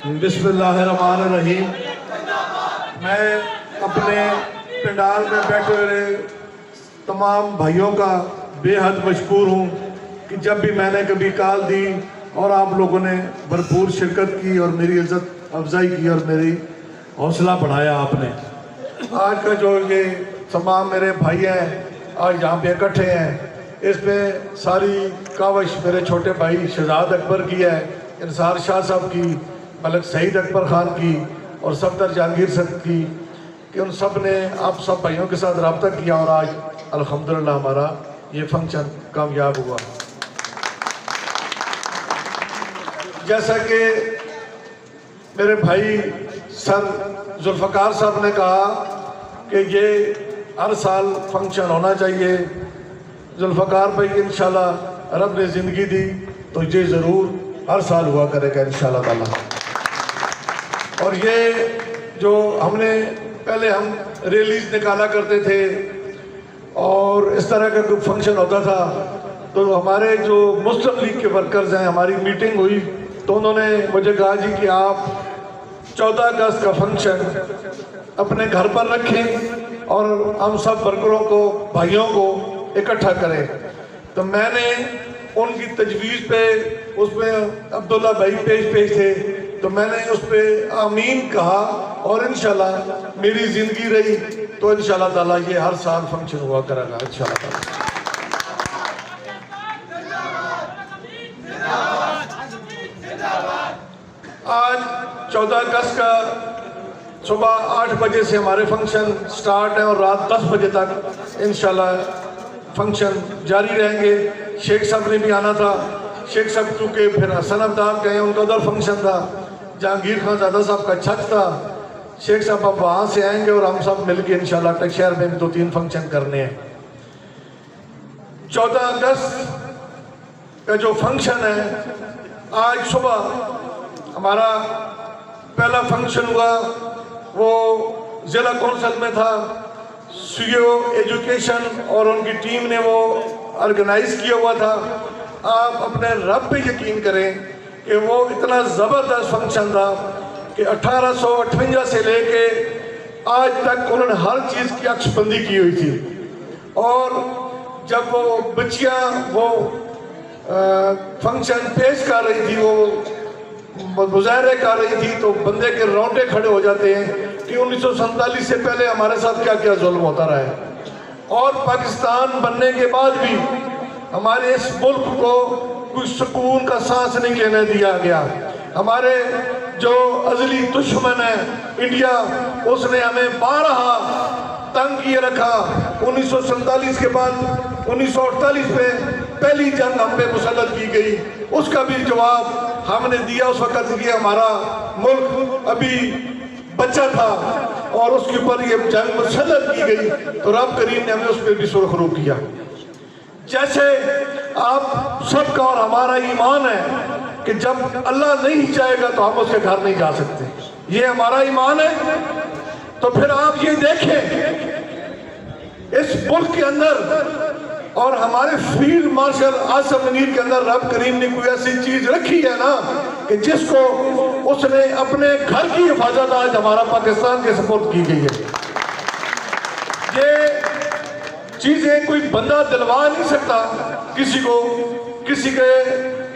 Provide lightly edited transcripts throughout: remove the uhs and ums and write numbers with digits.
बिस्मिल्लाहिर्रहमानिर्रहीम। मैं अपने पंडाल में बैठे हुए तमाम भाइयों का बेहद मशकूर हूँ कि जब भी मैंने कभी कॉल दी और आप लोगों ने भरपूर शिरकत की और मेरी इज़्ज़त अफजाई की और मेरी हौसला बढ़ाया आपने। आज का जो ये तमाम मेरे भाई हैं आज यहाँ पे इकट्ठे हैं, इसमें सारी काविश मेरे छोटे भाई शहजाद अकबर की है, इंसार शाह साहब की, मलक सईद अकबर ख़ान की और सफदर जहांगीर साहब की, कि उन सब ने आप सब भाइयों के साथ रब्ता किया और आज अल्हम्दुलिल्लाह हमारा ये फंक्शन कामयाब हुआ। जैसा कि मेरे भाई सर जुल्फ़कार साहब ने कहा कि ये हर साल फंक्शन होना चाहिए। जुल्फ़कार भाई इंशाल्लाह रब ने ज़िंदगी दी तो ये ज़रूर हर साल हुआ करेगा इंशाल्लाह ताला। और ये जो हमने पहले हम रैलीज निकाला करते थे और इस तरह का कोई फंक्शन होता था तो हमारे जो मुस्लिम लीग के वर्कर्स हैं, हमारी मीटिंग हुई तो उन्होंने मुझे कहा जी कि आप 14 अगस्त का फंक्शन अपने घर पर रखें और हम सब वर्करों को, भाइयों को इकट्ठा करें। तो मैंने उनकी तजवीज़ पे, उसमें अब्दुल्ला भाई पेश थे, तो मैंने उस पर आमीन कहा और इंशाल्लाह मेरी ज़िंदगी रही तो इंशाल्लाह ताला ये हर साल फंक्शन हुआ करेगा इंशाल्लाह ताला। आज 14 अगस्त का सुबह 8 बजे से हमारे फंक्शन स्टार्ट है और रात 10 बजे तक इंशाल्लाह फंक्शन जारी रहेंगे। शेख साहब ने भी आना था, शेख साहब चूँकि फिर हसन अब्दाब गए, उनका उधर फंक्शन था, जहांगीर खान ज़ादा साहब का छत था, शेख साहब अब वहाँ से आएंगे और हम सब मिलके इंशाल्लाह टेक शहर में 2-3 फंक्शन करने हैं। 14 अगस्त का जो फंक्शन है, आज सुबह हमारा पहला फंक्शन हुआ, वो ज़िला कौंसिल में था, सीओ एजुकेशन और उनकी टीम ने वो ऑर्गेनाइज किया हुआ था। आप अपने रब पे यकीन करें कि वो इतना ज़बरदस्त फंक्शन था कि 1858 से लेके आज तक उन्होंने हर चीज़ की अक्सबंदी की हुई थी। और जब वो बच्चियाँ वो फंक्शन पेश कर रही थी, वो मुजाहरे कर रही थी, तो बंदे के रोंगटे खड़े हो जाते हैं कि 1947 से पहले हमारे साथ क्या क्या जुल्म होता रहा है और पाकिस्तान बनने के बाद भी हमारे इस मुल्क को कोई सुकून का सांस नहीं लेने दिया गया। हमारे जो अज़ली दुश्मन है इंडिया, उसने हमें 12 तंग किए रखा। 1947 के बाद 1948 में पहली जंग हम पे मुसल्लत की गई, उसका भी जवाब हमने दिया। उस वक़्त ये हमारा मुल्क अभी बच्चा था और उसके ऊपर ये जंग मुसल्लत की गई, तो रब करीम ने हमें उस पर भी सुरखरू किया। जैसे आप सबका और हमारा ईमान है कि जब अल्लाह नहीं चाहेगा तो हम उसके घर नहीं जा सकते, ये हमारा ईमान है। तो फिर आप ये देखें इस मुल्क के अंदर और हमारे फील्ड मार्शल आसिफ मुनीर के अंदर रब करीम ने कोई ऐसी चीज रखी है ना कि जिसको उसने अपने घर की हिफाजत आज हमारा पाकिस्तान के सपोर्ट की गई है। ये चीजें कोई बंदा दिलवा नहीं सकता किसी को, किसी के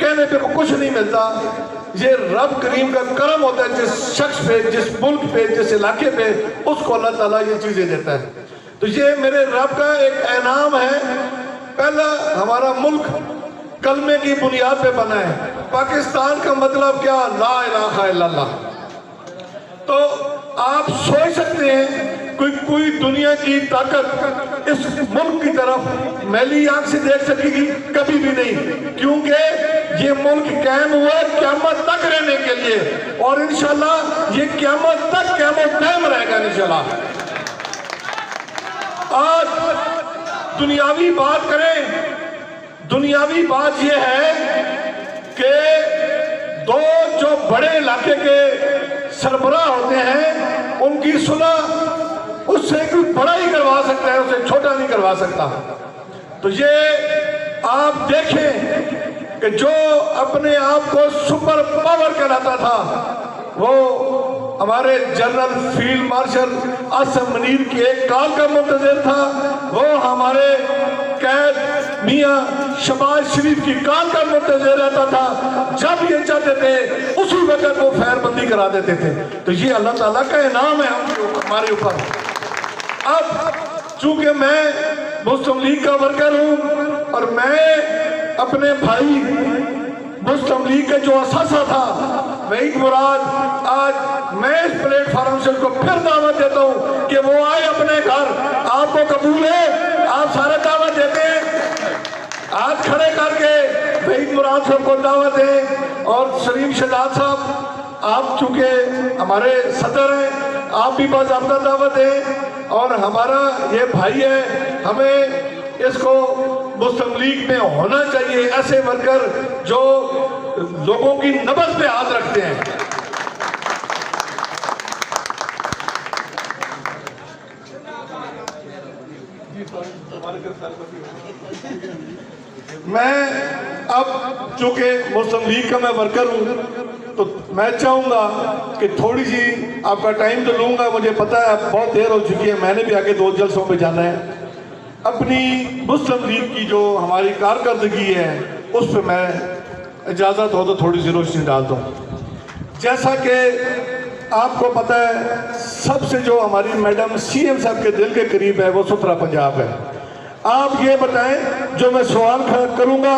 कहने पे कुछ नहीं मिलता। ये रब करीम का करम होता है, जिस शख्स पे, जिस मुल्क पे, जिस इलाके पे, उसको अल्लाह ताला ये चीजें देता है। तो ये मेरे रब का एक इनाम है। पहला हमारा मुल्क कलमे की बुनियाद पे बना है। पाकिस्तान का मतलब क्या? ला इलाहा इल्लल्लाह। तो आप सोच सकते हैं कोई दुनिया की ताकत इस मुल्क की तरफ मैली आंख से देख सकेगी? कभी भी नहीं, क्योंकि ये मुल्क कायम हुआ है क़यामत तक रहने के लिए और इंशाल्लाह ये क़यामत तक क़यामत कायम रहेगा इंशाल्लाह। आज दुनियावी बात करें, दुनियावी बात यह है कि दो जो बड़े इलाके के सरबराह होते हैं उनकी सुलह उससे कोई बड़ा ही करवा सकता है, उससे छोटा नहीं करवा सकता। तो ये आप देखें कि जो अपने आप को सुपर पावर कहलाता था वो हमारे general field marshal Asim Munir की एक कॉल का मुंतज़िर था, वो हमारे कैद मियाँ शबाज शरीफ की कॉल का मुंतज़िर रहता था। जब ये चाहते थे उसी वक्त वो फैरबंदी करा देते थे। तो ये अल्लाह ताला का इनाम है हमारे ऊपर। अब चूंकि मैं मुस्लिम लीग का वर्कर हूँ और मैं अपने भाई मुस्लिम लीग का जो असासा था वहीद मुराद, आज मैं इस प्लेटफॉर्म से उसको फिर दावत देता हूँ कि वो आए अपने घर। आपको कबूल है? आप सारे दावत देते हैं? हाथ खड़े करके वहीद मुराद साहब को दावत दें। और सलीम शहजाद साहब, आप चूंकि हमारे सदर हैं, आप भी बाज़ाब्ता दावत दें। और हमारा ये भाई है, हमें इसको मुस्लिम लीग में होना चाहिए ऐसे वर्कर जो लोगों की नब्ज़ पे हाथ रखते हैं। मैं अब चूंकि मुस्लिम लीग का मैं वर्कर हूँ तो मैं चाहूँगा कि थोड़ी सी आपका टाइम तो लूँगा, मुझे पता है अब बहुत देर हो चुकी है, मैंने भी आगे 2 जलसों पे जाना है। अपनी मुस्लिम लीग की जो हमारी कारकर्दगी है उस पर मैं इजाज़त हो तो थोड़ी सी रोशनी डाल दूँ। जैसा कि आपको पता है, सबसे जो हमारी मैडम CM साहब के दिल के करीब है वो सुथरा पंजाब है। आप ये बताएं, जो मैं सवाल करूंगा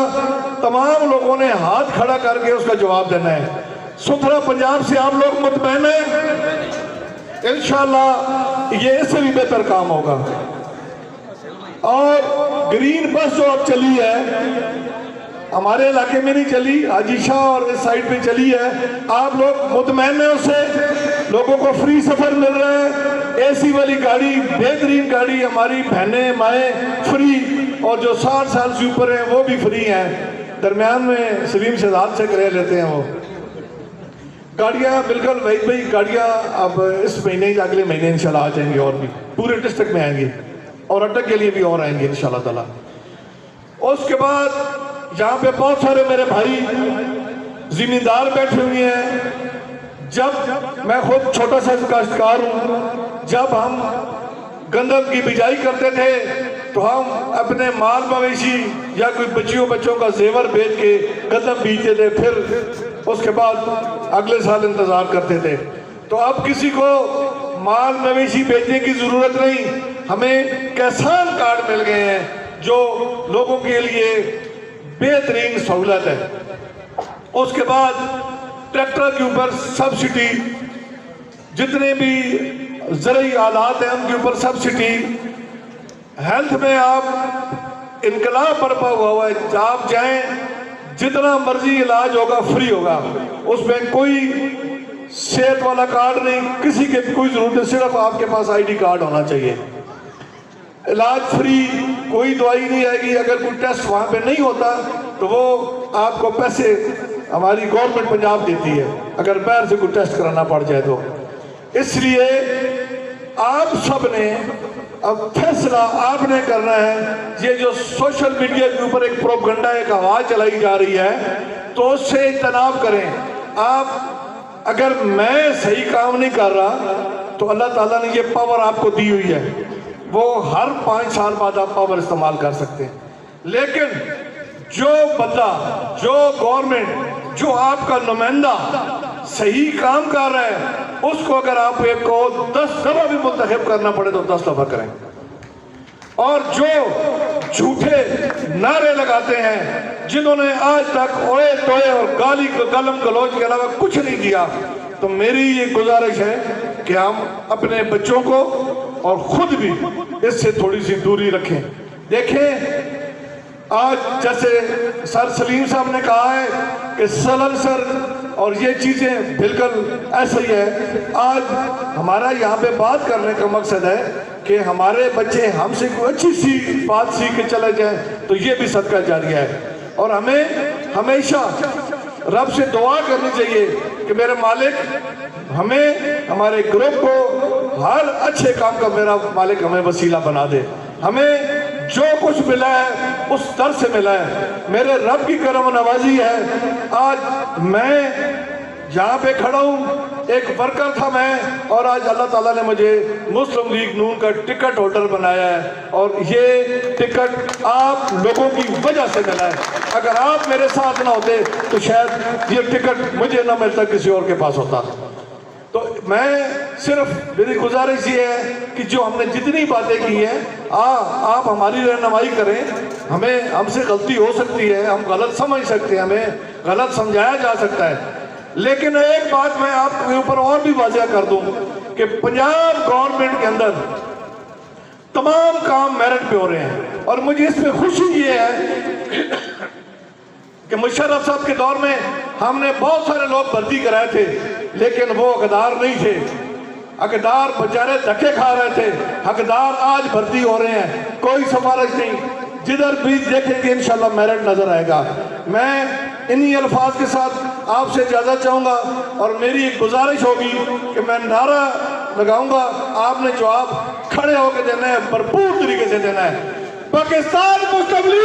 तमाम लोगों ने हाथ खड़ा करके उसका जवाब देना है। सुथरा पंजाब से आप लोग मुतमईन हैं? इंशाअल्लाह ये इससे भी बेहतर काम होगा। और ग्रीन बस जो अब चली है, हमारे इलाके में नहीं चली, हाजी शाह और इस साइड पे चली है, आप लोग मुतमईन हैं उससे? लोगों को फ्री सफर मिल रहा है, AC वाली गाड़ी, बेहतरीन गाड़ी, हमारी बहनें माएँ फ्री, और जो 60 साल से ऊपर हैं वो भी फ्री हैं। दरमियान में सलीम शहजाद से करे लेते हैं वो गाड़ियाँ। बिल्कुल वही भाई गाड़ियाँ अब इस महीने या अगले महीने इंशाल्लाह आ जाएंगी, और भी पूरे डिस्ट्रिक्ट में आएंगी, और अटक के लिए भी और आएंगे इंशाल्लाह ताला। उसके बाद यहाँ पे बहुत सारे मेरे भाई जिम्मेदार बैठे हुए हैं। जब मैं खुद छोटा सा काश्तकार हूँ, जब हम गंदम की बिजाई करते थे तो हम अपने माल मवेशी या कोई बच्चों का जेवर बेच के गंदम बीजते थे, फिर उसके बाद अगले साल इंतज़ार करते थे। तो अब किसी को माल मवेशी बेचने की ज़रूरत नहीं, हमें किसान कार्ड मिल गए हैं जो लोगों के लिए बेहतरीन सहूलत है। उसके बाद ट्रैक्टर के ऊपर सब्सिडी, जितने भी ज़रूरी आलात हैं उनके ऊपर सब्सिडी। हेल्थ में आप इनकलाब बरपा हुआ है, आप जाएं जितना मर्जी इलाज होगा फ्री होगा, उसमें कोई सेहत वाला कार्ड नहीं, किसी के कोई ज़रूरत नहीं, सिर्फ आपके पास ID कार्ड होना चाहिए। इलाज फ्री, कोई दवाई नहीं आएगी। अगर कोई टेस्ट वहाँ पे नहीं होता तो वो आपको पैसे हमारी गवर्नमेंट पंजाब देती है, अगर बाहर से कोई टेस्ट कराना पड़ जाए तो। इसलिए आप सब ने अब फैसला आपने करना है। ये जो सोशल मीडिया के ऊपर एक प्रोपगंडा, एक आवाज़ चलाई जा रही है, तो उससे इज्तनाब करें आप। अगर मैं सही काम नहीं कर रहा तो अल्लाह ताला ने ये पावर आपको दी हुई है, वो हर 5 साल बाद आप पावर इस्तेमाल कर सकते हैं। लेकिन जो बंदा, जो गवर्नमेंट, जो आपका नुमाइंदा सही काम कर रहा है, उसको अगर आप एक को 10 दफा भी मुंतखब करना पड़े तो 10 दफा करें। और जो झूठे नारे लगाते हैं, जिन्होंने आज तक ओए तोए और गाली गलम गलोच के अलावा कुछ नहीं दिया, तो मेरी ये गुजारिश है कि हम अपने बच्चों को और खुद भी इससे थोड़ी सी दूरी रखें। देखें, आज जैसे सर सलीम साहब ने कहा है कि सर और ये चीज़ें बिल्कुल ऐसा ही है। आज हमारा यहाँ पे बात करने का मकसद है कि हमारे बच्चे हमसे कोई अच्छी सी बात सीख के चले जाएं, तो ये भी सदका जारिया है। और हमें हमेशा रब से दुआ करनी चाहिए कि मेरे मालिक हमें, हमारे ग्रुप को हर अच्छे काम का मेरा मालिक हमें वसीला बना दे। हमें जो कुछ मिला है उस दर से मिला है, मेरे रब की करम नवाजी है। आज मैं यहाँ पे खड़ा हूँ, एक वर्कर था मैं, और आज अल्लाह ताला ने मुझे मुस्लिम लीग नून का टिकट होल्डर बनाया है, और ये टिकट आप लोगों की वजह से मिला है। अगर आप मेरे साथ ना होते तो शायद ये टिकट मुझे ना मिलता, किसी और के पास होता। तो मैं सिर्फ, मेरी गुजारिश ये है कि जो हमने जितनी बातें की हैं, आप हमारी रहनुमाई करें। हमसे गलती हो सकती है, हम गलत समझ सकते हैं, हमें गलत समझाया जा सकता है, लेकिन एक बात मैं आपके ऊपर और भी वाज़ेह कर दूं कि पंजाब गवर्नमेंट के अंदर तमाम काम मेरिट पे हो रहे हैं, और मुझे इस पे खुशी ये है कि मुशर्रफ साहब के दौर में हमने बहुत सारे लोग भर्ती कराए थे, लेकिन वो हकदार नहीं थे। हकदार बेचारे धक्के खा रहे थे, हकदार आज भर्ती हो रहे हैं, कोई सिफारिश नहीं, जिधर भी देखेंगे इंशाल्लाह मेरिट नजर आएगा। मैं इन्हीं अल्फाज के साथ आपसे इजाजत चाहूँगा, और मेरी एक गुजारिश होगी कि मैं नारा लगाऊंगा, आपने जवाब खड़े होकर देना है, भरपूर तरीके से देना है। पाकिस्तान मुस्तक़बिल